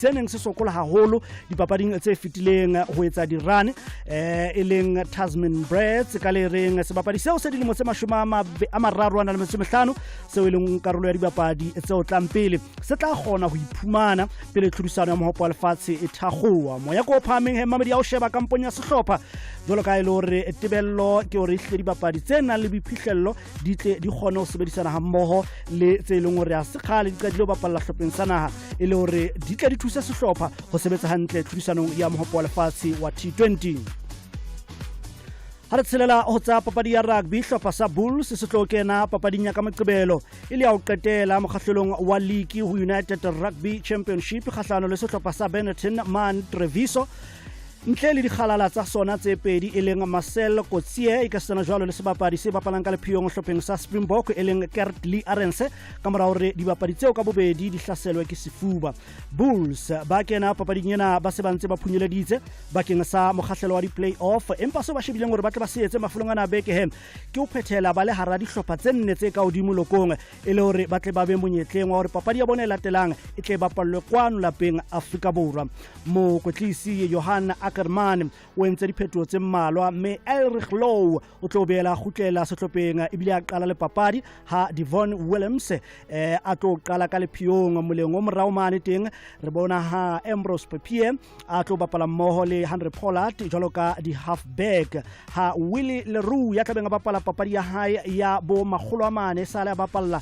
tseneng se sokola haholo dipapading tse fetileng ho etsa di-run e leng Tasman Breds ka le reng sebapadi seo se dilemo tse 35 seo e leng karolo ya dibapadi tseo tlampele se tla kgona ho iphumana pele tlhodisano ya mohopo wa lefatshe e thakgowa moya ko phameng he mamedi ya o sheba kampong ya sehlopha jwalo ka ile hore tebello ke hore ihle dibapadi tse nang le boiphihlello di kgone ho sebedisana hammoho le tse leng hore a se khale di qadile ho bapalla hlopheng sa naha e le hore di tla di thusa sehlopha ho sebetsa hantle tlhodisanong ya mohopo wa lefatshe wa T20. Ha re tshelela ho tsa papadi ya rugby hlopha sa Bulls se tlo kena papading ya ka Moqebelo e le ya ho qetela mokgahlelong wa league ho United Rugby Championship kgahlano le sehlopha sa Benetton Man Treviso ntle le dikgalala tsa sona tse pedi e leng Marcel Kotsie e ka sena jwalo le sebapadi se bapalang ka lephiong hlopheng sa Springbok e leng Kurt Lee Arendse ka mora hore dibapadi tseo ka bobedi di hlaselwe ke sefuba. Bulls ba kena papading ena ba se bantse ba phunyeleditse bakeng sa mokgahlelo wa di-play-off empa se ba shebileng hore ba tla ba se etse mafolong ana Beckham ke ho phethela ba le hara dihlopha tse nne tse ka hodimo lokong e le hore ba tle ba be monyetleng wa hore papadi ya bona e latelang e tle bapallwe kwano lapeng Afrika Borwa. Mokwetlisi Johan Ackerman o entse diphetho tse mmalwa mme Elrich Low o tlo beela khutlela sehlopheng ebile a qala le papadi ha Devon Williams a tlo qala ka lephiong moleng o morao mane teng re bona ha Ambrose Papier a tlo bapala mmoho le Henry Pollard jwalo ka di halfback ha Willie Leroux ya tlabeng a bapala papadi ya hae ya bo makgolo a mane sale a bapalla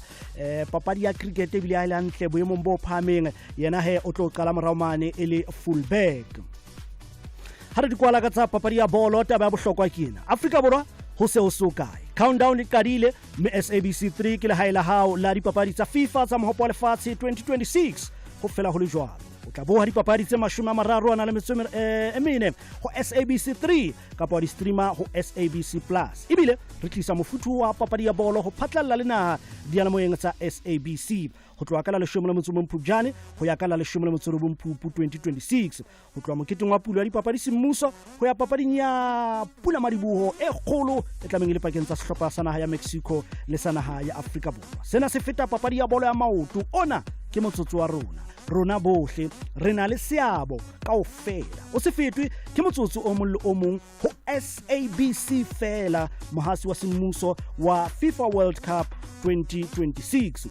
papadi ya cricket ebile a ile hantle boemong bo phameng yena he o tlo qala morao mane e le fullback. Ha re di kwala ka tsa papadi ya bolo taba ya bohlokwa ke ena Afrika Borwa ho se ho sokae countdown e qadile mme SABC 3 ke le haela hao la dipapadi tsa FIFA tsa mohopo wa lefatshe 2026 ho fela ho le jwalo o tla boha dipapadi tse 34 ho SABC 3 kapa wa di-streamer ho SABC Plus ebile re tlisa mofuthu wa papadi ya bolo ho phatlalla le naha dialamoeng tsa SABC ho tloha ka la 11 Phupjane ho ya ka la 19 Phupu 2026 ho tloha moketeng wa pulo ya dipapadi semmuso ho ya papading ya Pula Madiboho e kgolo e tlameng le pakeng tsa sehlopha sa naha ya Mexico le sa naha ya Afrika Borwa. Sena se feta papadi ya bolo ya maoto ona ke motsotso wa rona bohle re na le seabo kaofela o se fetwe ke motsotso o mong le o mong ho SABC fela mohasi wa semmuso wa FIFA World Cup 2026.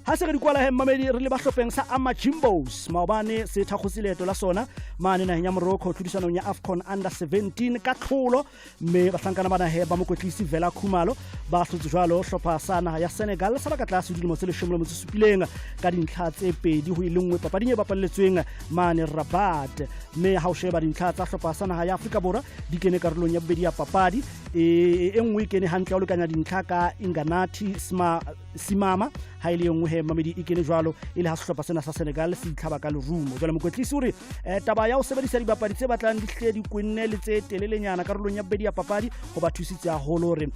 Ha se re di kwala he mamedi re le ba hlopheng sa Amajimbos maobane se thakgotse leeto la sona mane naheng ya Morocco tlhodisanong ya AFCON Under 17 ka tlholo mme bahlankana bana he ba mokwetlisi Vela Khumalo ba hlotse jwalo hlopha sa naha ya Senegal sa baka tlase dilemo tse 17 ka dintlha tse pedi ho ilengwe papading e bapalletsweng mane Rabat mme ha o sheba dintlha tsa hlopha sa naha ya Afrika Borwa di kene karolong ya bobedi ya papadi e nngwe kene hantle o lekanya dintlha ka Inganati Simama ha ile nngwe he mamedi ikene jwalo ile ha sehlopha sena sa Senegal se itlhaba ka lerumo jwale mokwetlisi hore taba ya ho sebedisa dibapadi tse batlang di hle di kwenne le tse telelenyana karolong ya bobedi ya papadi ho ba thusitse haholo hore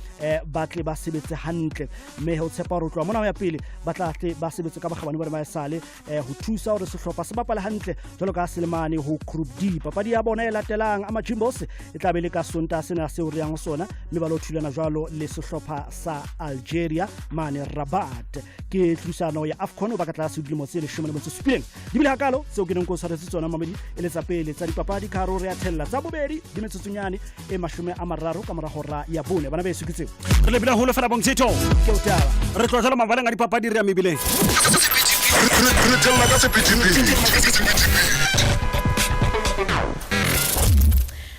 ba tle ba sebetse hantle mme ho tshepa hore o tloha mona ho ya pele ba tla tle ba sebetse ka bakgabane ba maesale ho thusa hore sehlopha se bapala hantle jwalo ka Selemane ho Group D papadi ya bona e latelang Amajimbos e tla be le ka Sonta sena se o re yang sona mme ba lo thulana jwalo le sehlopha sa Algeria mane Rabat ke tlhusano ya AFCON ba ka tlase dilemo tse 17 di bile hakalo seo ke neng go tshwaretse tsona mamedi ele tsa pele tsa dipapadi ka rore ya thella tsa bobedi di metsotsonyane e 30 ka mora hora ya bone bana ba esukitseng re le bila holo fela bongsetho ke o taba re tlotsela mabaleng a dipapadi re ya mebileng re tella ka sepitipiti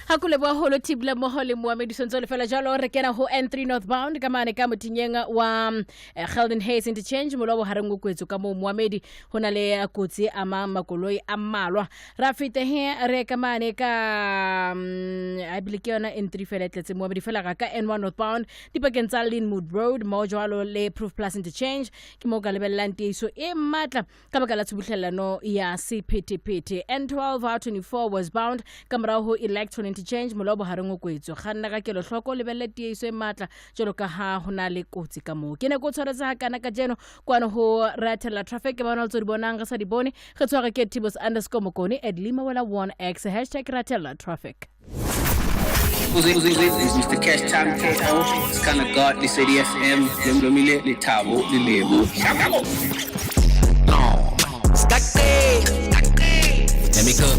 Hakule bwa holo tibla mohole Mohamed Sonzole fela jalo re kena ho N3 northbound ka mane ka motinyeng wa Gelden Hayes interchange molobo harengo kwetso ka mo Mohamed hona le kotsi ama makoloi a mmalwa ra fite he re ka mane ka I believe yona N3 fela tletse Mohamed fela ka N1 northbound dipakeng tsa Linwood Road mo jwalo le Proof Plus interchange ke mo ka lebellang teiso e matla ka baka la tshubuhlellano ya sephethephethe. N12 R24 was bound ka mora ho Electron interchange molobo harengo kwetso kganna ka kelo hloko lebelle teiso e matla jalo ka ha hona le kotsi ka mo ke ne go tshwaretse ha kana ka jeno kwana ho ratela traffic ba bona tso di bonang ga sa di bone ge tshwara ke Tibos_Mokoni @limawela1x #ratela traffic. This is Mr. Cash Time KO. It's kind of God, this ADFM, Lemdomile, Litabo, Lilebo. Let me cook.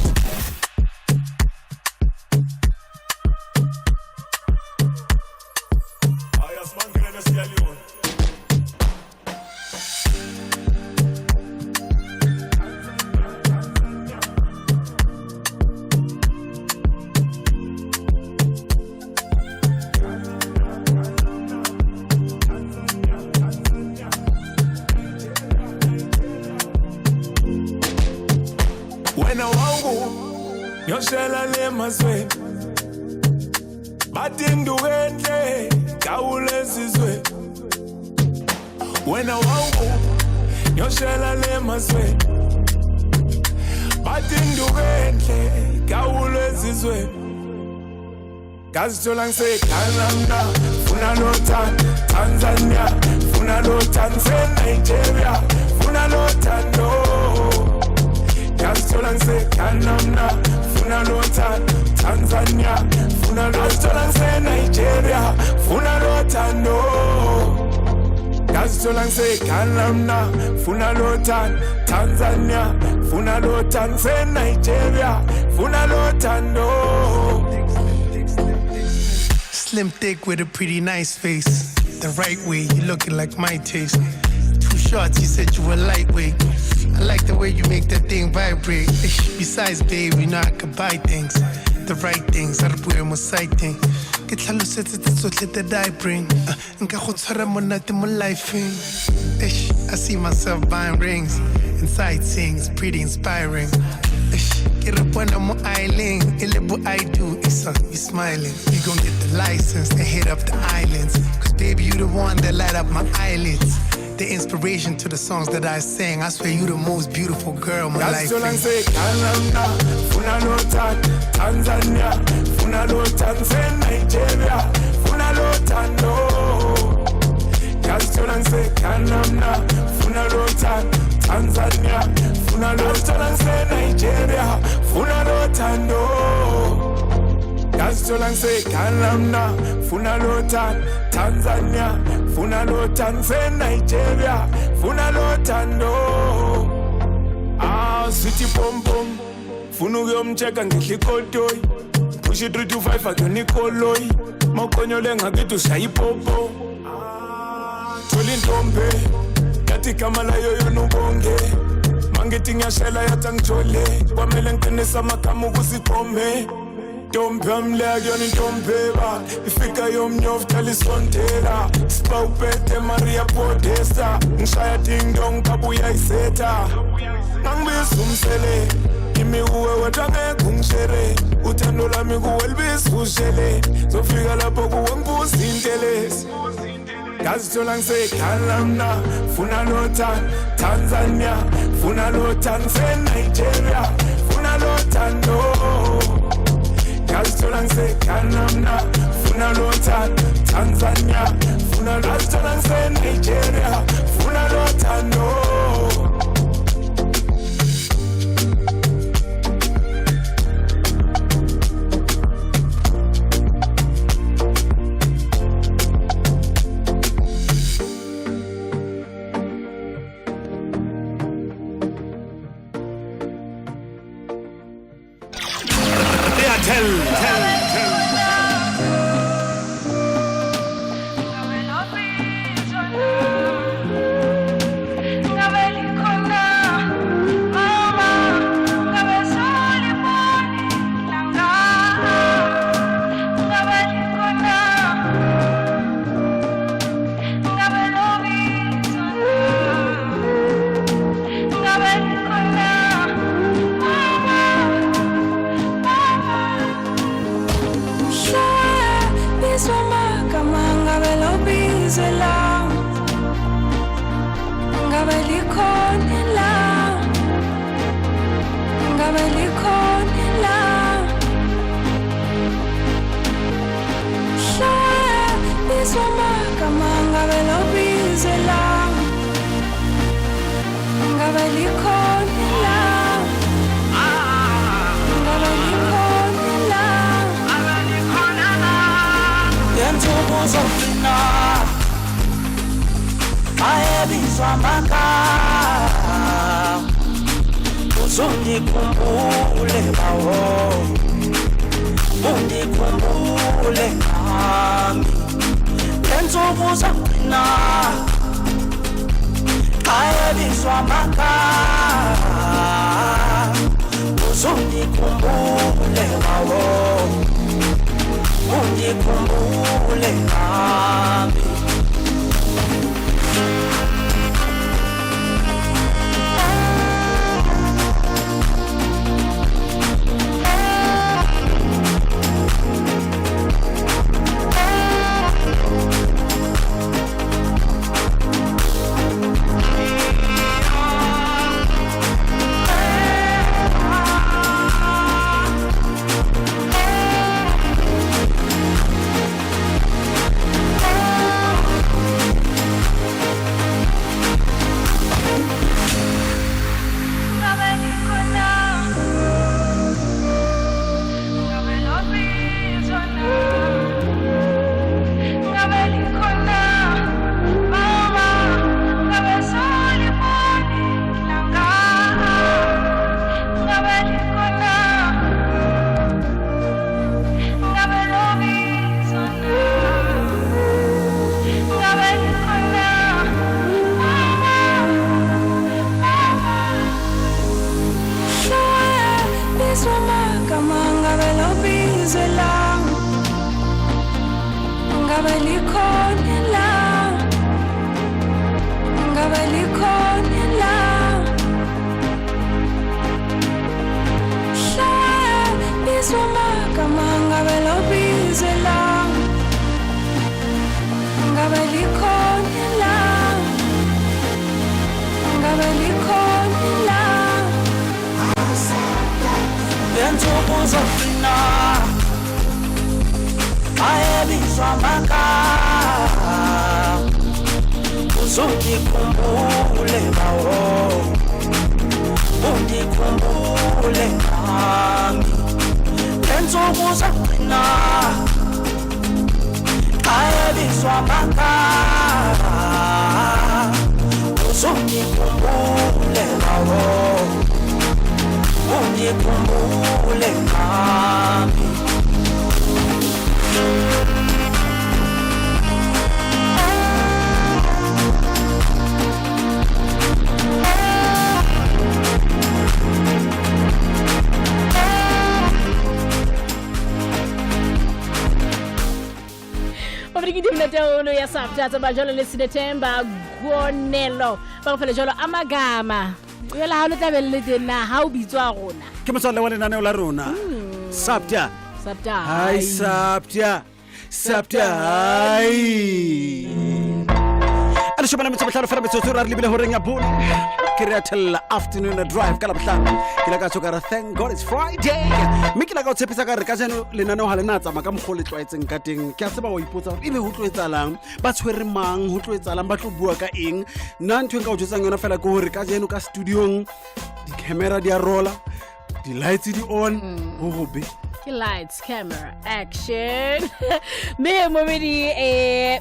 Wena wangu nyoshela le mazwe badinduwende kawulezizwe Wena wangu nyoshela le mazwe badinduwende kawulezizwe Gazitola ngiseKhanada funa lothando Tanzania funa lothando Nigeria funa lothando Gazitola ngiseKhanada funa lothando Tanzania funa lothando Nigeria funa lothando Gazitola ngiseKhanada funa lothando Tanzania funa lothando Nigeria funa lothando Slim thick with a pretty nice face. The right way, you looking like my taste. Too short, you said you were lightweight. I like the way you make that thing vibrate. Besides, babe, you know I could buy things. The right things, I wear my side thing. Get la lucette that I bring. Nka go tshwara monate mo lifeng. I see myself buying rings and sightseeing is pretty inspiring. Get up on my island, what I do is you smiling. You gon' get the license and hit up the islands. Cause baby, you the one that light up my eyelids. The inspiration to the songs that I sing. I swear you the most beautiful girl my life is. Funa lothando Tanzania funa lothando Nigeria funa lothando Gazitola ngiseKhanada funa lothando Tanzania funa lothando Nigeria funa lothando Gazitola ngiseKhanada funa lothando Tanzania funa lothando Nigeria funa lothando City pom pom funa ukuyomcheka ngihlikotoyi push 3 to 5 akunikoloi mokonyole ngakithi usayipopo thola intombe yathi igama layo yona ubonge mangithi ngiyashela yathi angithole kwamele ngiqinisa amagama ukusiqome Ntombi amleke yona intombi ba ifika yomnyovu thala isondela siba upete Maria Podesta ngishaya ding dong kabuya isetha Nangibisa umsele kimi uwe wetha ngeke ungishere uthando lami kuwe libisa ushele zofika lapho kuwe ngibuza intelezi Gazitola ngiseKhanada funa lothando Tanzania funa lothando Nigeria funa lothando Gazitola ngiseKhanada funa lothando Tanzania funa lothando Nigeria funa lothando uzungikhumbule bawo ungikhumbule nami lensuku zagcina ayebizwa makhala uzungikhumbule bawo ungikhumbule nami uzungikhumbule bawo ungikhumbule nami lensuku zagcina ayebizwa makhala uzungikhumbule bawo ungikhumbule nami Taolo ya sabta bajolo le September gonelo ba fela jolo amagama yela ha lo tabelle tena ha o bitswa rona ke motswalle wa lenaneo la rona sabta hai sabta hai ala shobana metse botlalo fela metsotso ra re lebile horeng ya bone ke re atella afternoon drive kala botlalo ke la ka tsokara thank god it's friday me ke la ka tshepisa ka re ka jeno lenaneo ha lena tsama ka mogole tlwaetseng ka teng ke a tseba o ipotsa hore ebe ho tloetsalang ba tshwere mang ho tloetsalang ba tlo bua ka eng nna ntwe ka o jotsang yona fela ke hore ka jeno ka studioong di camera di a rola di lights di on ho hobe lights camera action me momedi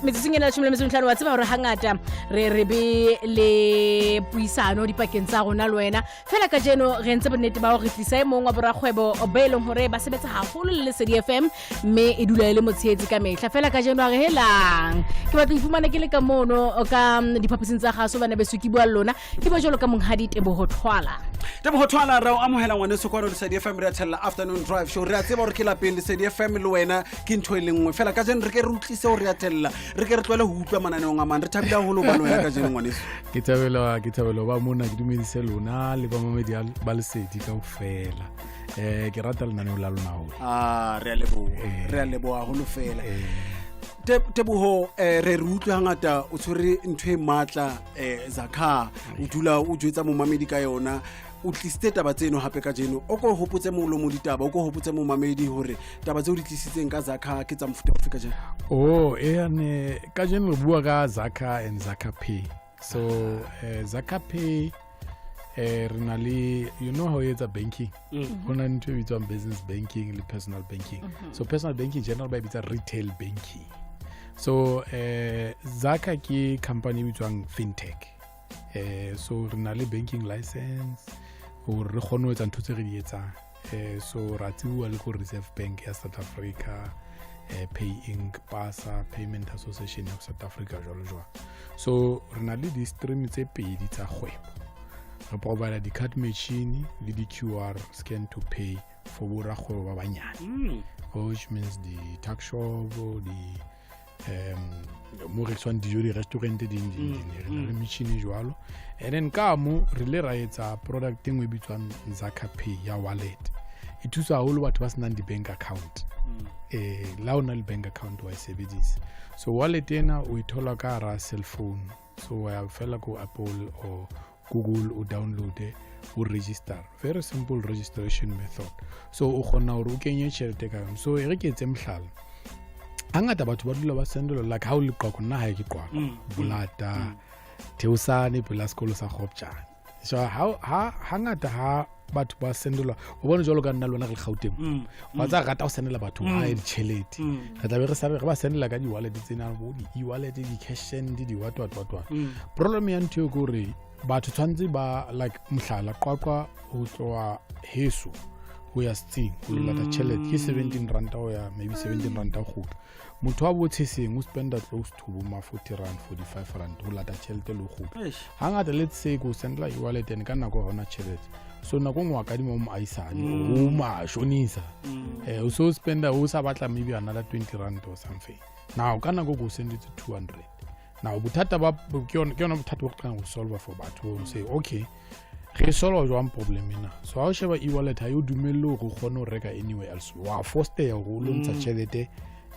metseng ena tshimole metseng wa tseba hore hangata re be le puisano di pakeng tsa rona le wena fela ka jeno re ntse bonnete ba hore tlisa emong wa bora kgwebo obelong hore ba sebetsa haholo le Lesedi FM me e dula ile motshetsi ka mehla fela ka jeno re helang ke batla ifumana ke le ka mono ka diphaposing tsa gaso bana beso ke bua lona ke ba jolo ka monghadi Teboho Thwala ra o amohela ngwane sekolo Lesedi FM re tshella afternoon drive show re a tseba hore ke la pele Lesedi FM le wena ke ntho e lengwe fela ka jeno re ke re utlise hore ya tella re ke re tlwele ho utlwa mananeong a mang re thabile haholo ba lona ka jeno ngwaneso ke thabela ba mona ke dumedise lona le ba mamedi ba Lesedi kaofela ke rata lenaneo la lona haholo re a leboha haholo fela Teboho re utlwa hangata o tshwere ntho e matla Zakha o dula o jwetsa mo mamedi ka yona o tlisitse taba tseno hape ka jeno o ko hopotse mo lo mo ditaba o ko hopotse mo mamedi hore taba tse o di tlisitseng ka Zakha ke tsa mofuta ofe ka jeno ene ka jeno re bua ka Zakha and Zakha Pay so Zakha Pay you know how it's a banking hona ntho e bitswang business banking le personal banking so personal banking general ba bitsa retail banking so Zakha ke company e bitswang fintech so re na le banking license gore re kgone ho etsa ntho tse re di etsang so ra tsebua le go Reserve Bank ya South Africa Pay Inc, PASA, Payment Association of South Africa jalo. So re na le di-stream tse pedi tsa kgwebo. Re provide di-card machine le di-QR scan to pay for borakgwebo ba banyane, which means di-tuck shop, mo rekiswang dijo di-restaurant re na le metšhini jwalo. And then ka mo re le ra etsa product engwe e bitswang Zaka Pay ya wallet. E thusa haholo batho ba senang di-bank account. La o na le bank account wa e sebedisa. So wallet ena o e thola ka hara cell phone. So wa fela ko Apple or Google o download o register. Very simple registration method. So o kgona hore o kenye tšhelete ka yona. So e re ke etse mohlala. Hangata batho ba dula ba sendela like ha o le qwako nna ha e ke qwako Bulata Theosane pela sekolo sa Khopjane. So hangata ha batho ba sendelwa o bona jalo ka nna lona re Gauteng ba tsa rata o sendela batho ha e tšhelete re tla be re ba sendela ka di-wallet tsena bo di-e-wallet di-cash send di-what problem ya ntho e gore batho tshwanetse ba like mohlala qwaqwa ho tloa heso go ya Sting go lata tšhelete ke 17 rand o ya maybe 17 rand a go motho wa botsheseng o spenda close to ma 40 rand 45 rand go lata tšhelete le go hangata let's say go sendela e-wallet and ka nako gona tšhelete so nako ngwa ka di mo aisane o ma shonisa o so spenda o sa batla maybe another 20 rand or something now ka nako go send it to 200 now bothata ba ke yona bothata bo ka go solve for batho say okay re solve jwang problem ena so ha o sheba e-wallet ha yo dumelle go kgona ho reka anywhere else wa force ya go lontsha tšhelete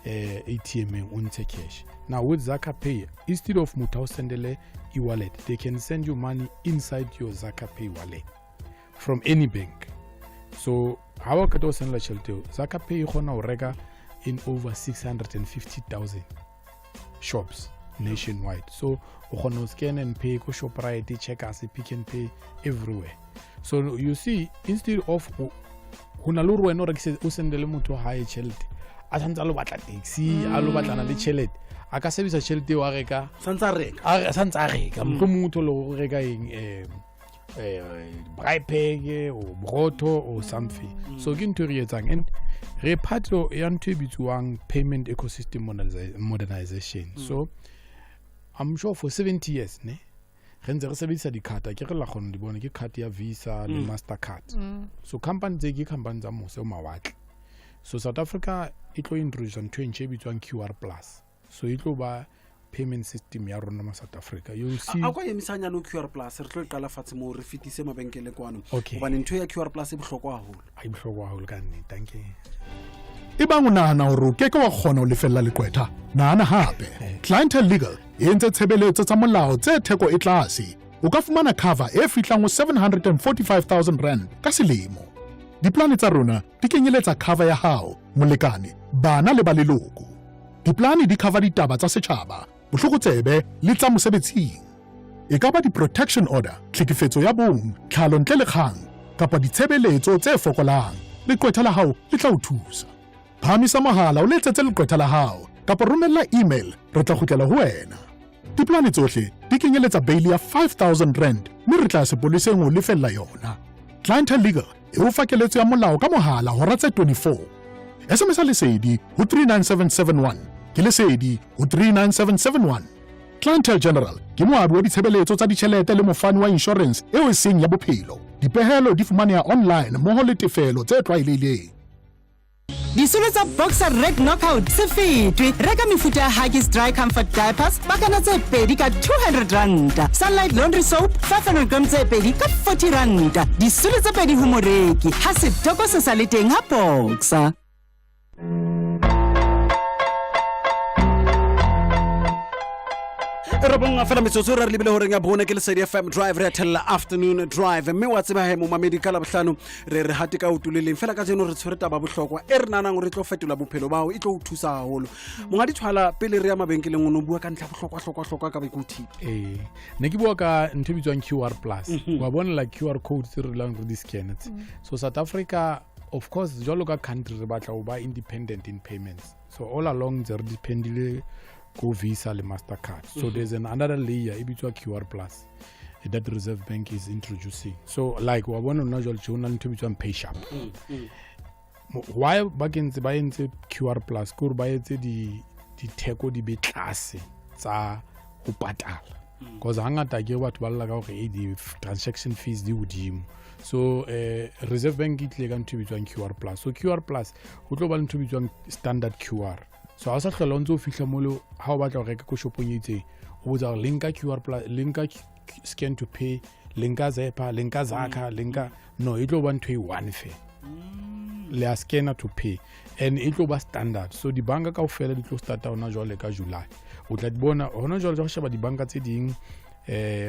ATM o ntshe cash. Now with Zaka Pay, instead of motho sendele e-wallet, they can send you money inside your Zaka Pay wallet from any bank. So how ka to sendela tšhelete Zaka Pay gona ho reka in over 650,000 shops nationwide. So o kgona ho scan and pay ko Shoprite, Checkers, Pick n Pay everywhere. So you see, instead of hona lo rwena re ke o sendele motho ha e tšhelete a tshantsa lo batla taxi a lo batlana le tšhelete a ka sebisa tšhelete wa reka santsa reka mo motho lo reka eng braai peg o broto or something so ke ntho re etsang and re phatlo ya ntho e bitswang payment ecosystem modernization so I'm sure for 70 years ne re ntse re sebedisa dikhata ke re la kgona di bona ke card ya Visa le Mastercard so company tse ke company tsa mose o mawatle so South Africa it tlo introduce ntho e ntse e bitswang QR plus so it tlo ba payment system ya rona ma South Africa you see a kwa emisanya no QR plus re tlo qala fatshe mo re fitise mabenkele kwano hobane ntho ya QR plus e bohlokwa haholo a bohlokwa haholo ka nne thank you e bang o nahana hore o keke wa kgona ho lefella leqwetha nahana hape Clientele Legal e entse tshebeletso tsa molao tse theko e tlase o ka fumana cover e fihlang ho 745,000 rand ka selemo diplane tsa rona di kenyeletsa cover ya hao molekane bana le ba leloko diplane di cover ditaba tsa setjhaba bohlokotsebe le tsa mosebetsing e ka ba di-protection order tlhekefetso ya bong tlhalo ntle le kgang kapa ditshebeletso tse fokolang leqwetha la hao le tla o thusa phamisa mohala o letsetse leqwetha la hao kapa romella email re tla kgutlela ho wena diplane tsohle di kenyeletsa bail ya 5,000 rand mme re tla sepoleseng o lefella yona Clientele Legal e o fa keletso ya molao ka mohala hora tse 24 SMS lesedi ho 39771 ke lesedi ho 39771 Clientele General ke moabi wa ditshebeletso tsa ditjhelete le mofani wa insurance eo e seng ya bophelo dipehelo di fumaneha online mmoho le tefelo tse tlwaelehileng Disolo tsa Boxer Red Knockout se fetwe reka mefuta ya Huggies Dry Comfort Diapers bakana tse pedi ka 200 rand Sunlight Laundry Soap 500 grams tse pedi ka 40 rand disolo tse pedi ho moreki ha setoko se sa le teng ha Boxer re bonga fela metsotso re lebile hore nga bona ke lesedi FM drive re tella afternoon drive mme wa tseba he mo mamedi ka la bohlano re re hate ka utuleleng fela ka jeno re tshwere taba bohlokwa e re nanang re tlo fetola bophelo bao e tlo o thusa haholo monga di tshwala pele re ya mabenkeleng o no bua ka ntla bohlokwa ka boikuthi ne ke bua ka ntho bitswang QR plus wa bona la QR code tse re lang re di scan so South Africa of course jalo ka country re batla o ba independent in payments so all along they dependile go Visa le Mastercard so there's another layer e bitswa QR plus that Reserve Bank is introducing. So like wa bona nna jwale tjona le ntho e bitswang pay sharp. Why ba entse QR plus gore ba etse di theko di be tlase tsa go patala. Because hangata ke batho ba lla ka gore di transaction fees di hodimo. So Reserve Bank itle ka ntho e bitswang QR plus. So QR plus go tlo ba le ntho e bitswang standard QR. So ha sa hlola ntse o fihla molo ha o batla go reka ko shopong itseng o botsa linka QR plus, linka scan to pay, linka Zepa, linka Zaka, linka no it tlo ba ntho e one fe. Le a scanner to pay and it tlo ba standard. So di banka kaofela di tlo starta ona jwale ka July. O tla di bona hona jwale go sheba di banka tse ding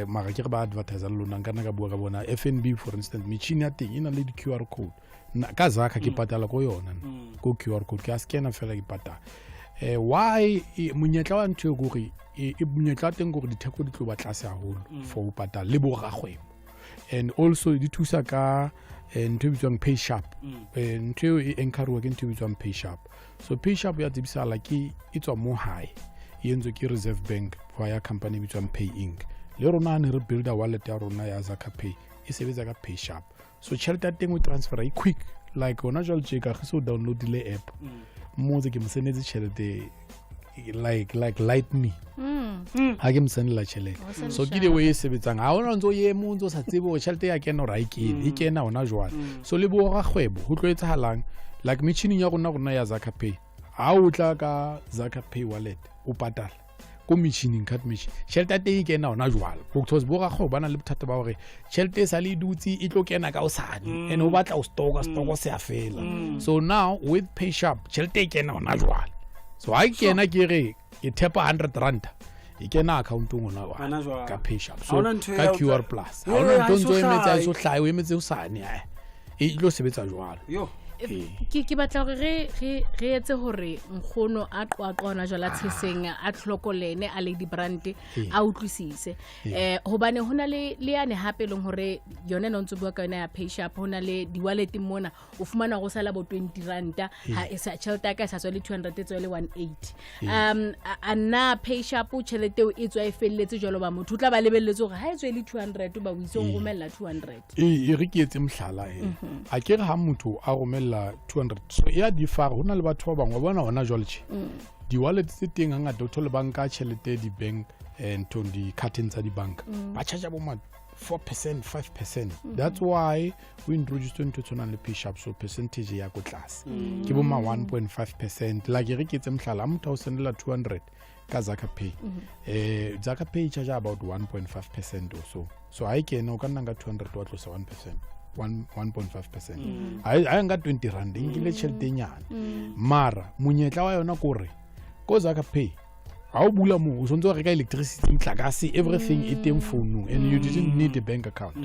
mara ke ba advertiser lona kana ka bua ka bona FNB for instance machine ya teng ina le di QR code ka Zaka ke patala ko yona ko QR code ke a scanner fela ke patala. Why monyetla wa ntho go re e monyetla teng go re ditheko di tlo ba tlase haholo for go patala le bo ragwebo and also di thusa ka ntho e bitswang pay sharp ntho e encourage ke ntho e bitswang pay sharp. So pay sharp ya tsebisala ke itswa mo high yenzo ke Reserve Bank via company bitswang Pay Inc. Le rona ne re build a wallet ya rona ya Zaka Pay e sebetsa ka pay sharp. So tšhelete ya teng o transfer e quick like ona jwale tjeka ge so download le app mo tse ke msenetse tšhelete like lightning ha ke msenela tšhelete. So ke the way e sebetsang ha ona ntse o ye mo ntse o sa tsebe o tšhelete ya kena ra e kena ona jwale. So le bo ga kgwebo go tlo etsahalang like machine ya rona ya Zaka Pay ha o tla ka Zaka Pay wallet o patala ko machine card machine tšhelete teng e kena ona jwale because bo ga go bana le bothata ba gore tšhelete sa le dutse e tlo kena ka o sane and o batla o stock se a fela. So now with pay sharp tšhelete e kena ona jwale. So I kena ke re e thepa 100 rand e kena accountong ona wa ka pay sharp. So ka QR plus ha ona ntse o emetsa so hlai o emetse o sane e tlo sebetsa jwale. Yo ke batla gore re etse hore nkgono a qwaqona jwala tsheseng a tlhokolene a le di brand a utlwisise hobane hona le yane hape leng hore yone no ntse bua ka yona ya pay sharp hona le di wallet mona o fumana go sala bo 20 rand ha isa chelta ka sa tswele 200 tswele 180 ana pay sharp chelete e tswa e felletse jwalo ba motho tla ba lebelletse gore ha e tswele 200 ba o isong romella 200 e re ke etse mhlala a ke re ha motho a romella 200 so ya di fara hona le batho ba bangwe bona hona jwale di wallet tse teng hanga doctor le banka tšhelete di bank and to di carton tsa di bank ba charge bo ma 4% 5%. That's why we introduced into tsona le pay sharp so percentage ya go tlase ke bo ma 1.5% like re ke tse mhlala motho o sendela 200 ka Zaka Pay Zaka Pay charge about 1.5% or so I can o kana nga 200 wa tlosa 1%. 1.5%. I got 20 rand ingile tšhelete nyana mara monyetla wa yona kore ko Zaka Pay ha o bula mo o sontse reka electricity mtlakase everything e teng phone and you didn't need a bank account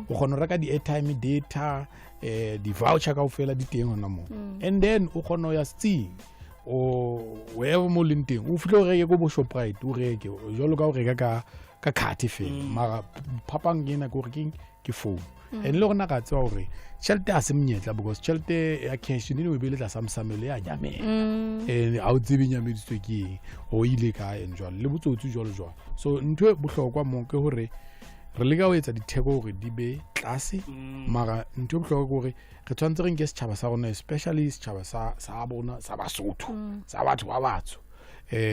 o kgona reka di airtime data di voucher ka ofela di teng hona mo and then o kgona ya steam o wherever mo lenteng o fitlo reke go bo Shoprite o reke jolo ka o reka ka card fela mara phapang gena go re ke phone and le gona ga tswa gore tšhelete a se monyetla because tšhelete ya cash ne o beletla samsamelo ya nyame a o tsebe nyameditswe ke o ile ka enjoy le botsotsi jolo so ntwe bohlokwa mo ke gore re le ka o etsa ditheko gore di be tlase mara ntwe bohlokwa gore re tshwantse re nke setšhaba sa rona especially setšhaba sa bona sa Basotho sa batho ba batsho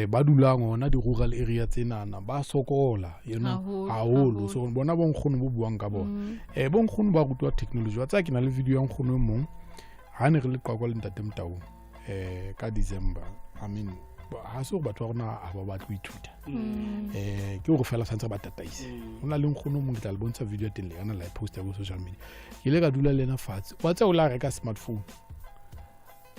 ba dulang ona di rural area tsenana ba sokola haholo so bona bonkgono bo buang ka bona bonkgono ba rutwa technology wa tsa ke na le video ya nkgono mong ha ne re le qakwa le ntate Mtaung ka December I mean ha se go batho rona ha ba batla ithuta ke go fela santse ba tataise ona le nkgono mong tla le bontsha video teng le yana la post ya go social media ke le ka dula lena fatshe wa tsa o la reka smartphone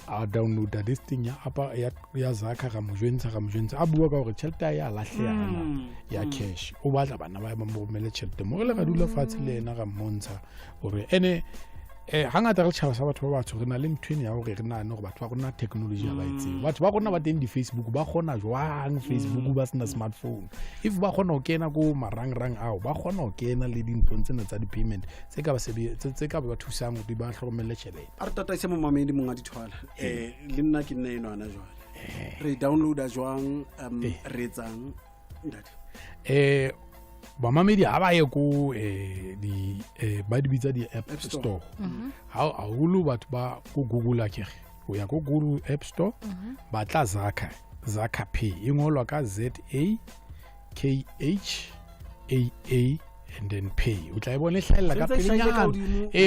a downloada this thing ya apa ya Zaka ga mojwentsha a bua ka gore tšhelete ya lahleana ya cash o batla bana ba mo romele tšhelete mo le ga dula fatshe le ena ga mmontsha gore ene hangata re tšhaba sa batho ba batho re na le ntwene ya gore re na no batho ba gona technology ya ba itseng batho ba gona ba teng di Facebook ba gona jwang Facebook ba sena smartphone if ba gona o kena go marang ao ba gona o kena le dintho tsena tsa di payment tse ka ba thusang di ba tlhokomelle tšhelete a re tataise mo mamedi monga dithwala le nna ke nna eno ana jwale re downloada jwang re etsang bamamedi ha ba ye ko ba di bitsa di-app store haholo batho ba ko google a kere o ya ko google app store ba tla zaka pay e ngolwa ka ZAKHAA and then pay o tla e bona hlahella ka pelenyana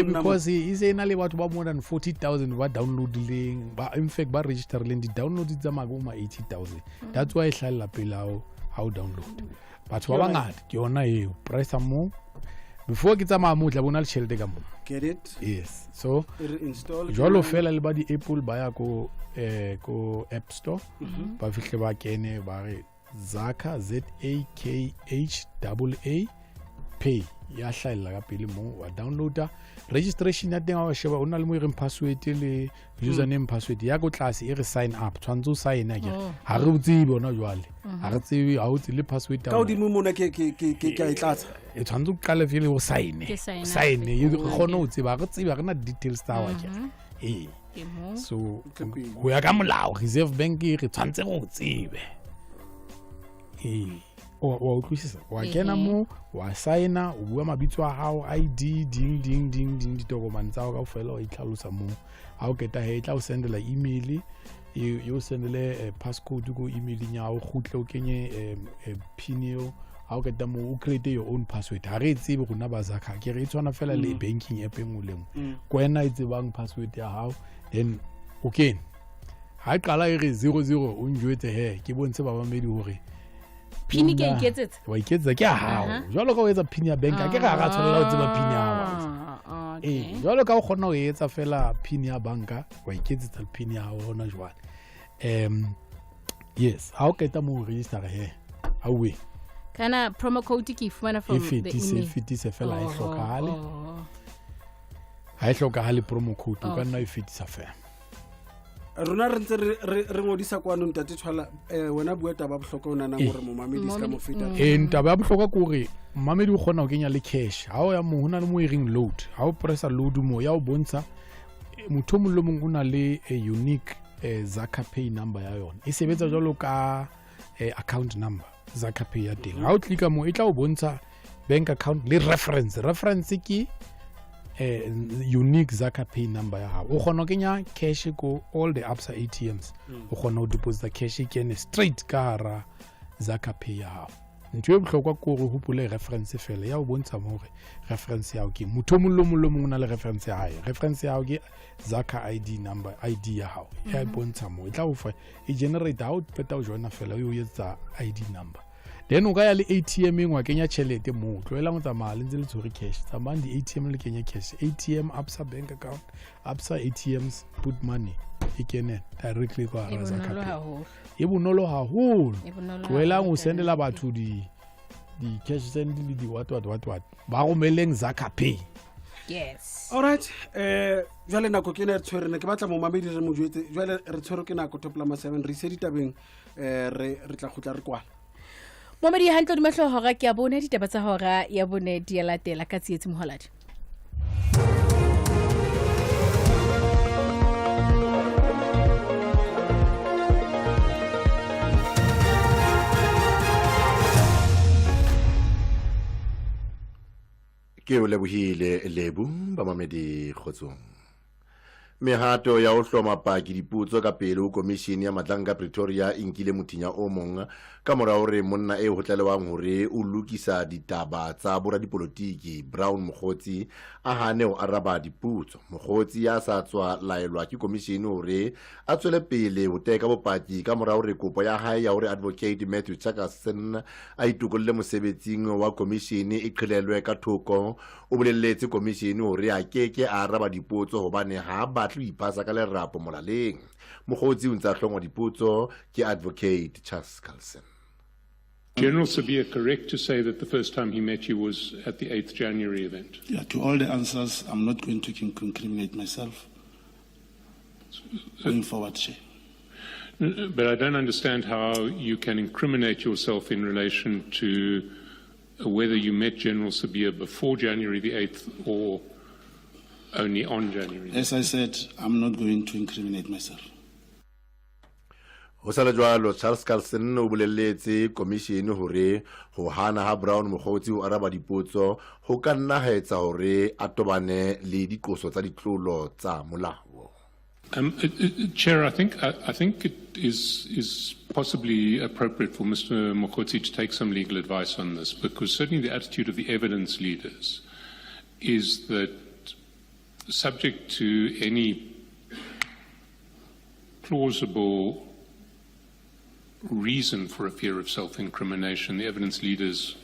because e se na le batho ba more than 40,000 ba downloadileng ba in fact ba registerileng di-download tsa magoma 80,000 that's why e hlahella pele ha o download batho ba bangata ke yona eo pressa mo before ke tsamaya mo tla bona le tšhelete ka mo get it yes so install jalo fela le ba di-apple ba ya ko app store ba fihle ba kene ba re Zaka ZAKHAA pay ya hlahella ka pele mo wa downloada registration ya teng wa sheba ona le mo ireng password le username password ya go tlase e re sign up tshwanetse o sign a kere ha re utse bona jwale ha re tsebe ha utse le password ka odimo mona ke a itlatsa e tshwanetse o qale fele o sign e gona o tseba re tseba re na details tsa wa kere so go ya ka molao reserve bank re tshwanetse go tsebe wa utlwisisa wa kena mo wa signa o bua mabitso a hao ID ding ditokomane tsa ka ofela o itlhalosa mo ha o keta he tla o sendela email yo sendele passcode go email nya o khutle o kenye pin eo ha o keta mo o create your own password ha re tsebe rona ba Zaka ke re tswana fela le banking app engoleng kwena e tsebang password ya hao then okay ha qala e re 00 o njwetse he ke bontshe ba bamedi hore pin ke iketsetsa wa iketsa ke hao jwalo ka o etsa pin ya bank ke ga ga tshwanela o tseba pin ya hao jwalo ka o kgona o etsa fela pin ya banka wa iketsetsa pin ya hao hona jwale yes ha o keta mo register he awe kana promo code ke fumana from the email fitise fela e hlokahale ha e hlokahale promo code o kana e fitisa fela rona re ntse re ngodisa kwano ntate tshwala wena bua taba bohloko ona na gore momamedi ska mo feta taba ya bohloko ke gore mmamedi o kgona ho kenya le cash ha o ya mo hona le mo ring load ha o pressa load mo ya o bontsha motho mo lo mong o na le a unique Zaka pay number ya yona e sebetsa jalo ka account number Zaka pay ya teng ha o klika mo e tla o bontsha bank account le reference ke unique Zaka pay number ya hao o kgona ho kenya cash ko all the Absa ATMs o kgona ho deposit cash ke straight ka hara Zaka pay ya hao ntwe e bohlokwa ke gore hopole reference fela ya o bontsha mo gore reference ya o ke motho mo lo mong na le reference ya hae reference ya o ke Zaka ID number ID ya hao ya bontsha mo e tla o fa e generate out peta o joina fela o yetsa ID number then o ka ya le ATM engwa kenya tšhelete mo tloela mo tsamaya le ntse le tshwere cash tsamayang di-ATM le kenya cash ATM Absa bank account Absa ATMs put money e kene directly kwa hara Zaka pay e bonolo haholo tloelang o sendela batho di-cash send le di-what ba romeleng Zaka pay yes alright jwale nako ke ne re tshwerene ke batla momamedi re mo jwetse jwale re tshwere ke nako toplama 7 re ise ditabeng re tla khutla re kwala momedi hantle di mahlo hora ke a bona ditaba tsa hora ya bone di latela ka tsietsi moholadi ke o lebohile lebu bamamedi kgotsong mehato ya ho hloma paki diputso ka pele ho komishini ya Matlanka Pretoria inkile mothinya o mong ka mora hore monna e ho tlalewang hore o lokisa ditaba tsa bora dipolotiki Brown Mokgotsi a hane ho araba diputso Mokgotsi ya sa tswa laelwa ke komishini hore a tswele pele ho teka bopaki ka mora hore kopo ya hae ya hore advocate Matthew Chakasen a itukolle mosebetsing wa komishini e qhelelwe ka thoko o bolelletse komishini hore a keke a araba diputso hobane ha batlo ipasa ka lerapo molaleng Mokgotsi o ntse a hlongwa diputso ke advocate Charles Carlson. General Sabia correct to say that the first time he met you was at the 8th January event? Yeah, to all the answers, I'm not going to incriminate myself. Going forward, Shay. But I don't understand how you can incriminate yourself in relation to whether you met General Sabia before January the 8th or only on January. As I said, I'm not going to incriminate myself. ho sa le jwalo Charles Carlson o boleletse komishene hore ho hana ha Brown mogotsi o araba dipotso ho ka nna ha etsa hore a tobane le dikoso tsa ditlolo tsa molao. Chair, I think it is possibly appropriate for Mr. Mokgotsi to take some legal advice on this, because certainly the attitude of the evidence leaders is that, subject to any plausible reason for a fear of self-incrimination, the evidence leaders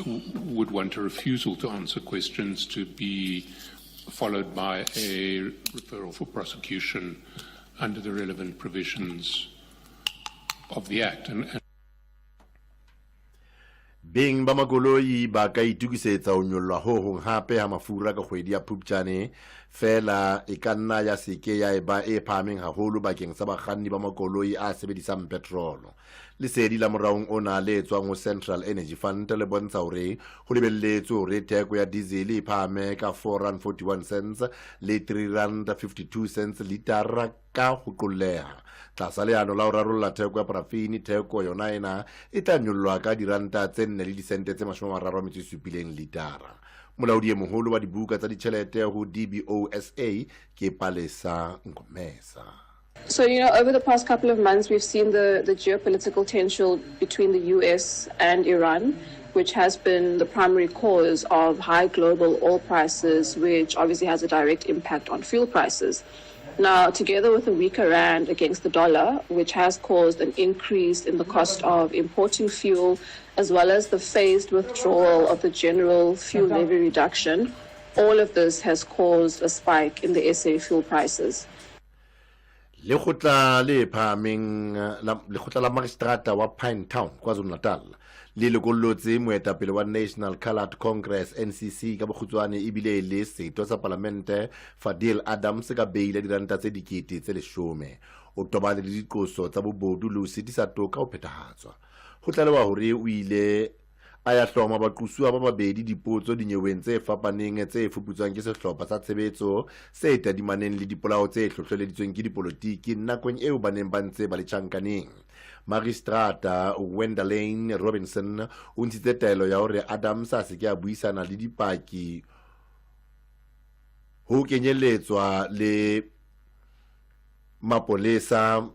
would want a refusal to answer questions to be followed by a referral for prosecution under the relevant provisions of the Act. Beng ba makoloi ba ka itukisetsa ho nyollwa ho hong hape ha mafura ka kgwedi ya Phupjane fela e ka nna ya seke ya eba e phahameng haholo bakeng sa bakganni ba makoloi a sebedisang petrolo. Lesedi la moraong ona le etswang ho Central Energy Fund le bontsha hore ho lebelletswe hore theko ya diesel e phahame ka R4.41 le R3.52 litara ka ho qolleha. Tlasa leano la ho rarolla theko ya parafini, theko yona ena e tla nyollwa ka diranta tse 4 le disente tse 37 litara. Molaodi e moholo wa dibuka tsa ditjhelete ho DBOSA ke Palesa Ngomesa. So, over the past couple of months, we've seen the geopolitical tension between the US and Iran, which has been the primary cause of high global oil prices, which obviously has a direct impact on fuel prices. Now, together with a weaker rand against the dollar, which has caused an increase in the cost of importing fuel, as well as the phased withdrawal of the general fuel levy reduction, all of this has caused a spike in the SA fuel prices. Lekgotla la Magistrata wa Pinetown KwaZulu-Natal le lekollotse moetapele wa National Coloured Congress NCC ka bokgutswane ebile le setho sa Palamente Fadil Adams ka beile diranta tse dikete tse 10 o tobane le dikoso tsa bobodu le ho setisa toka ho phethahatswa. Ho tlalewa hore o ile a ya hloma baqosuwa ba babedi dipotso dinyeweng tse fapaneng tse fuputswang ke sehlopha sa tshebetso se tadimaneng le dipolao tse hlohloleditsweng ke dipolotiki nakong eo ba neng ba ntse ba le tjhankaneng. Magistrata Wendalane Robinson o ntshitse taelo ya hore Adams a se ke a buisana le dipaki ho kenyelletswa le mapolesa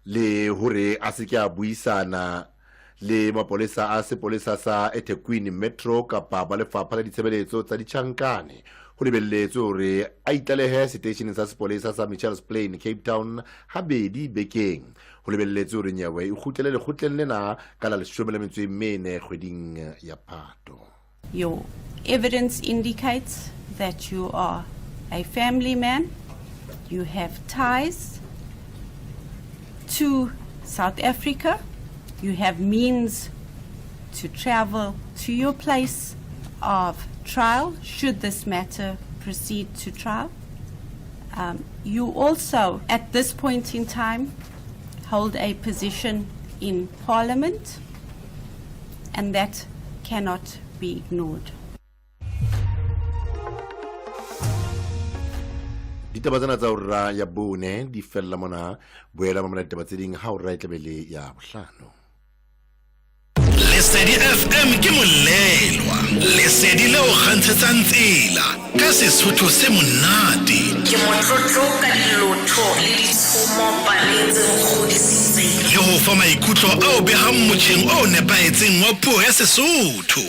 le hore a se ke a buisana le mapolesa a sepolesa sa eThekwini Metro kapa ba lefapha la ditshebeletso tsa ditjhankane ho lebelletswe hore a itlalehe station sa sepolesa sa Mitchells Plain Cape Town habedi bekeng ho lebelletswe hore nyewe e kgutlele lekgotleng lena ka la 14 kgweding ya Phato. Your evidence indicates that you are a family man, you have ties to South Africa, you have means to travel to your place of trial should this matter proceed to trial. You also, at this point in time, hold a position in Parliament, and that cannot be ignored. Ditaba tsena tsa hora ya bone di fella mona boela mamela ditaba tse ding ha o ra itlebele ya bohlano. Lesedi FM ke molelwa lesedi leo kgantshetsang tsela ka Sesotho se monate ke motlotlo ka dilotho le ditshomo paletse kgodisitseng le ho fa maikutlo ao behang motjheng o nepaetseng wa puo ya Sesotho.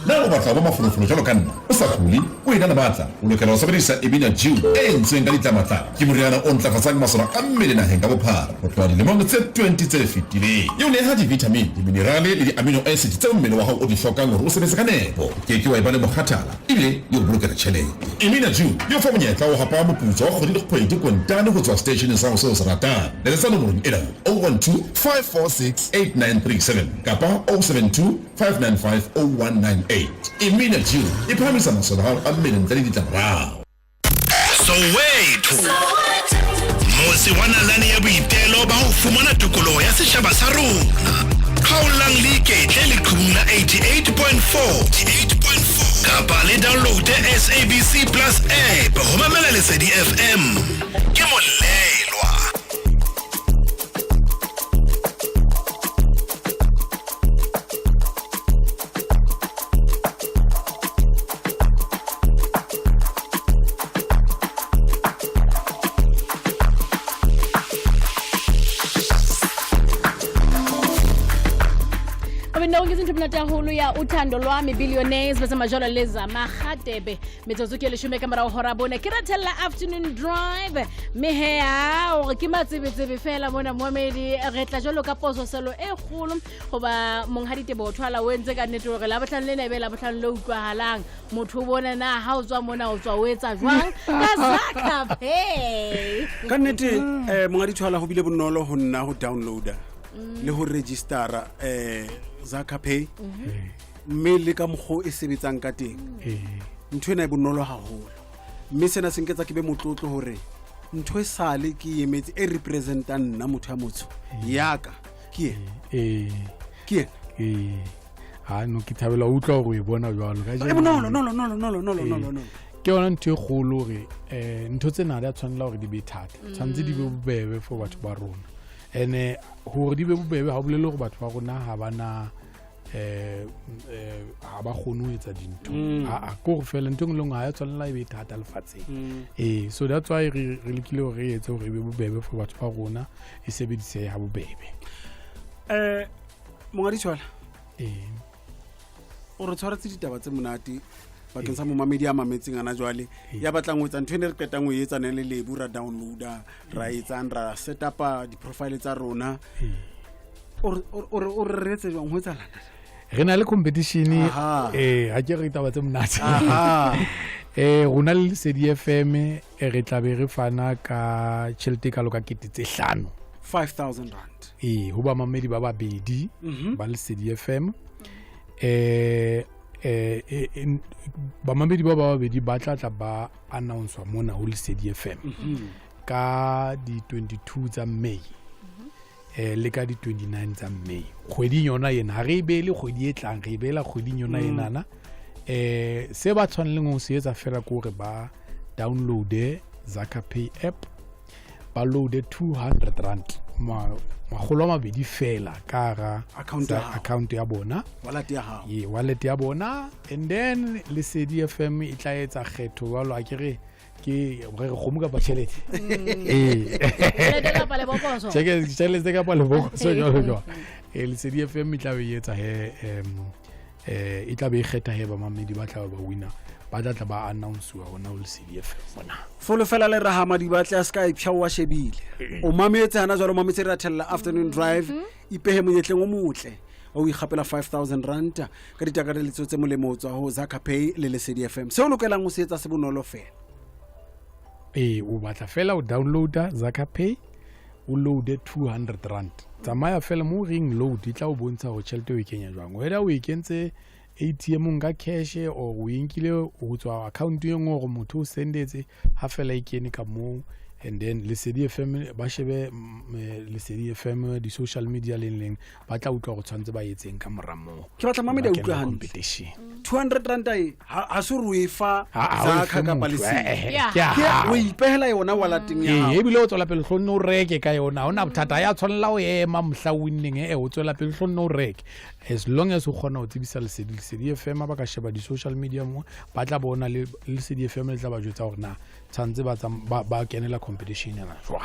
na o batla ba mafolofolo jalo ka nna o sa tlhole o ena le maatla o lokela go sebedisa Emina Jew e entsweng ka ditlamatla ke moriana o ntlafatsang masole a mmele nageng ka bophara go tloa dilemong tse 20 tse fetileng yeo ne ga di-vitamin diminerale le di-amino acid tseo mmele wa gago o di tlhokang gore o sebetse ka nepo ke wa e ba le mogathala ebile yo bolokela tšhelete. Emina Jew yo fa monyetla o gapa moputso wa kgwedi le kgwedi kontane go tswa stationeng sa go seo se ratang letsetsa nomorong ena 012 546 8937 kapa 072 595 0198. Emina Jew e phamisa masole a gago a mmele ntle le ditlamorao. Soweto mose wa nalane ya boitelo ba ho fumana tokoloho ya setjhaba sa rona kgaolang le iketle le qhubung la 88.4 kapa le download SABC Plus app ho mamela Lesedi FM ke molelwa. Ngizinto mna tahulu ya uthando lwami billionaires bese majolo leza magatebe metsotsoko le shume kamera hora bone ke ratella afternoon drive mehea o ke matsebetsebe fela mona moemedi re tla jolo ka poso selo e kgolo goba monghadite bo thwala wentse ka nnete gore la batlang le nebela batlang le utlwahalang motho o bona na ha o tswa mona o tswa o etsa jwang ka Zaka Pay ka nnete monghadi thwala go bile bonolo go nna go downloader le go registera Zaka Pay mme le ka mokgo e sebetsang ka teng ntho ena e bonolo haholo mme sena se nketsa ke be motlotlo hore ntho e sale ke emetse e representant nna motho ya motho yaka ke ke ha no ke thabela utlwa go e bona jwalo ka no no ke ona ntho e kgolo gore ntho tsena di a tshwanela gore di be thata tshwantse di be bobebe for batho ba rona ene gore di be bobebe ha bolele gore batho ba rona ha bana ha ba kgone ho etsa dintho a ko re fela ntong le ngwa ya tswalla e be thata lefatsheng so that's why re lekile ho re etse hore e be bobebe for batho ba rona e sebedise ha bobebe mongadi tshwala o re tshwaretse ditaba tse monate bakeng sa momamedi a mametseng ana jwale ya batlang ho etsa ntho ene re qetang ho etsa ne le lebu ra downloader ra etsang ra set up di-profile tsa rona o re etse jwang ho etsahala re na le competition ha ke re taba tse monate rona le Lesedi FM re tla be re fana ka tjhelete ka loka 5,000 rand ho ba mamedi ba babedi ba Lesedi FM bamamedi ba babedi ba tla ba announcewa mona ho Lesedi FM ka di 22 tsa May le ka di 29 tsa May kgwedi yona yena ha re ibele kgwedi e tlang re ibela kgwedi yona yenana se ba tshwaneleng ho se etsa fela ko re ba download ZakaPay app ba load 200 rand magolo a mabedi fela ka ga account ya bona wallet ya bona and then Lesedi FM e tla etsa kgetho jalo a ke re kgomo ka tšhelete tšhelete ka pa lebokoso jalo Lesedi FM e tla be etsa e tla be e kgetha he bamamedi ba tla ba winner ba tla ba announcewa gona ho Lesedi FM bona folo fela le rahamadi ba tla ska ipsha wa shebile o mametse hana jalo mametse ra thella afternoon drive ipehe monyetleng o motle o ikgapela 5,000 rand ka ditakareletso tse molemo tswa ho ZakaPay le Lesedi FM se o lokelang ho se etsa se bonolo fela o batla fela o downloader ZakaPay o load 200 rand tsamaya fela mo ring load e tla o bontsha go tšhelete o e kenya jwang whether o e kentse ATM ka cash o o inkile o tswa account e ngwe go motho o sendetse ha fela e kene ka mo and then Lesedi FM ba shebe Lesedi FM di social media leng ba tla utlwa go tshwantse ba etseng ka moramo ke batla mamedi a utlwa hantle 200 rand ha se re fa Zaka ka Lesedi o ipehela yona walating ya e bile o tswela pele hlonne o reke ka yona ona bothata ya tshwanela o ema mhla winning o tswela pele hlonne o reke as long as o khona o tsebisa Lesedi FM ba ka sheba di social media mo ba tla bona le Lesedi FM le tla ba jwetsa hore na tshantse ba kenela competition yana jwa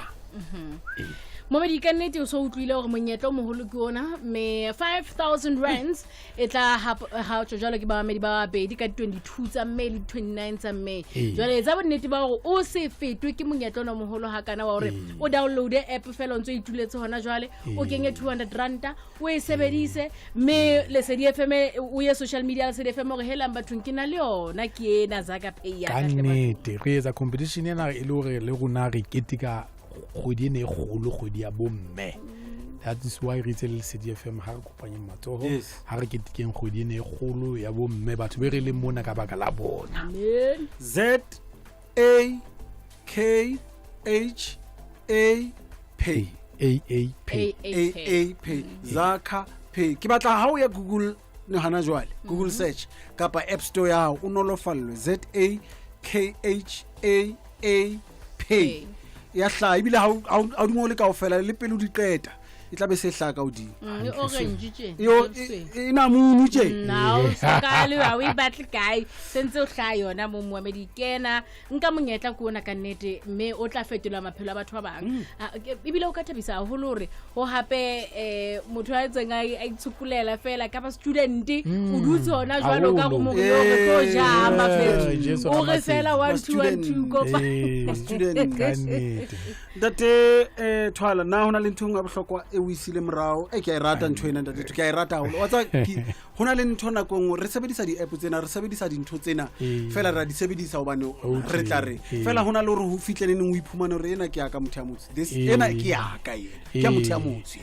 Momedi ka nnete o so utlwile hore monyetlo moholo ke ona me 5,000 rands e tla ha jalo ke ba mamedi ba babedi ka 22 tsa May le 29 tsa May jwale etsa bonnete ba hore o se fetwe ke monyetlo no moholo ha kana wa hore o download app fela o ntse ituletse hona jwale o kenge 200 rand o e sebedise me Lesedi FM o ye social media Lesedi FM hore helang bathong ke na le yona ke ena ZakaPay ya ka nnete re etsa competition yana e le hore le rona re ketika kgwedi ne kgolo kgwedi ya bomme that is why re tsele Lesedi FM ha re kopanye matsoho ha re ketikeng kgwedi ne kgolo ya bomme batho be re le mona ka baka la bona ZAKPay ZakaPay ke batla ha o ya Google ne hana jwale Google search kapa App Store ya hao o nolofallwe ZAKPay ya hla ibile ha di ngole kaofela le pele o di qeta e tla be se hla ka odimo orange tje yo ina munu tje now sakale wa we battle guy sentse o hla yona mo moamedi kena nka monyetla ko ona ka nnete mme o tla fetola maphelo a batho ba bang ibile o ka thabisa haholo hore ho hape motho a tsenga a itsukulela fela ka ba student o dutse ona jwalo ka go mo yo re tlo ja mafelo o re fela 1 2 go ba student date twala na hona le nthong a bohlokwa e o isile morao e ke a rata ntho ena date ke a rata haholo wa tsa hona le ntho na kong re sebedisa di app tsena re sebedisa dintho tsena fela ra di sebedisa hobane re tla re fela hona le hore ho fitlele neng o iphumana hore ena ke ya ka motho ya motse this ena ke ya ka yena ke ya motho ya motse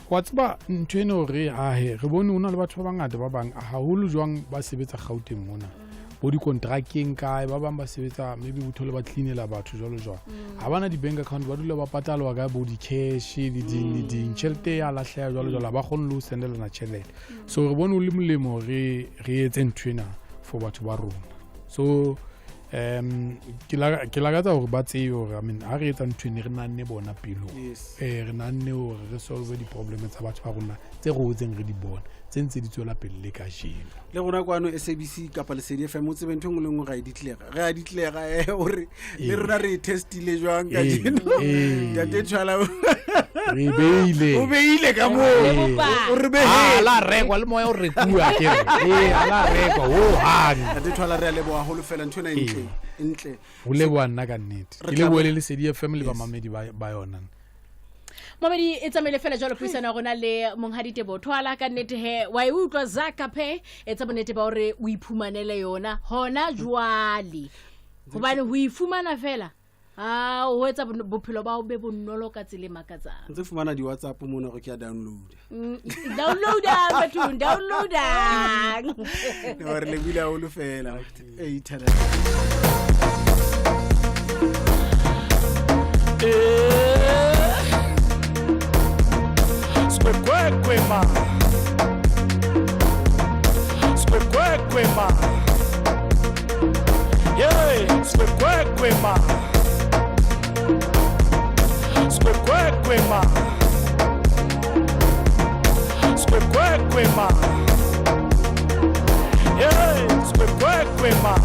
wa tseba ntho ena hore re bone hona le batho ba bangata ba bang haholo jwang ba sebetsa Gauteng mona bo di contracting kae ba bang ba sebetsa maybe bothole ba cleanela batho jalo jwalo ha bana di bank account ba dula ba patalwa ka bo di cash di tšhelete ya lahleha jalo jalo ba kgone le ho sendelana tšhelete so re bone o le molemo re etse nthwena for batho ba rona so ke lakatsa gore ba tseye gore I mean ha re etsa ntho ne re nanne bona pelo re nanne gore re solve di-problem tsa batho ba rona tse go tseng re di bona tse ntse di tswela pele le ka jeno le gona kwano SABC kapa Lesedi FM o tsebe ntho engwe le engwe ga e ditlega gore le rona re testile jwang ka jeno tate tshwala re beile ka mo o re behe la rekwa le moya o re tua ke ala rekwa o hang tate tshwala re a leboa holo fela ntho ena ntle o leboa nna ka nnete ke leboa le Lesedi FM le ba mamedi ba yona Mamedi e tsamaile fela jalo puisano ya rona le Monghadi Tebo Thwala ka nnete he wa e utlwa Zakaphe e tsa bonnete ba hore o iphumanele yona hona jwale hobane ho ifumana fela o etsa bophelo ba o be bonolo ka tsele makatsang ntse fumana di WhatsApp mona go ke ya download re le bila o lo fela e ithala Square,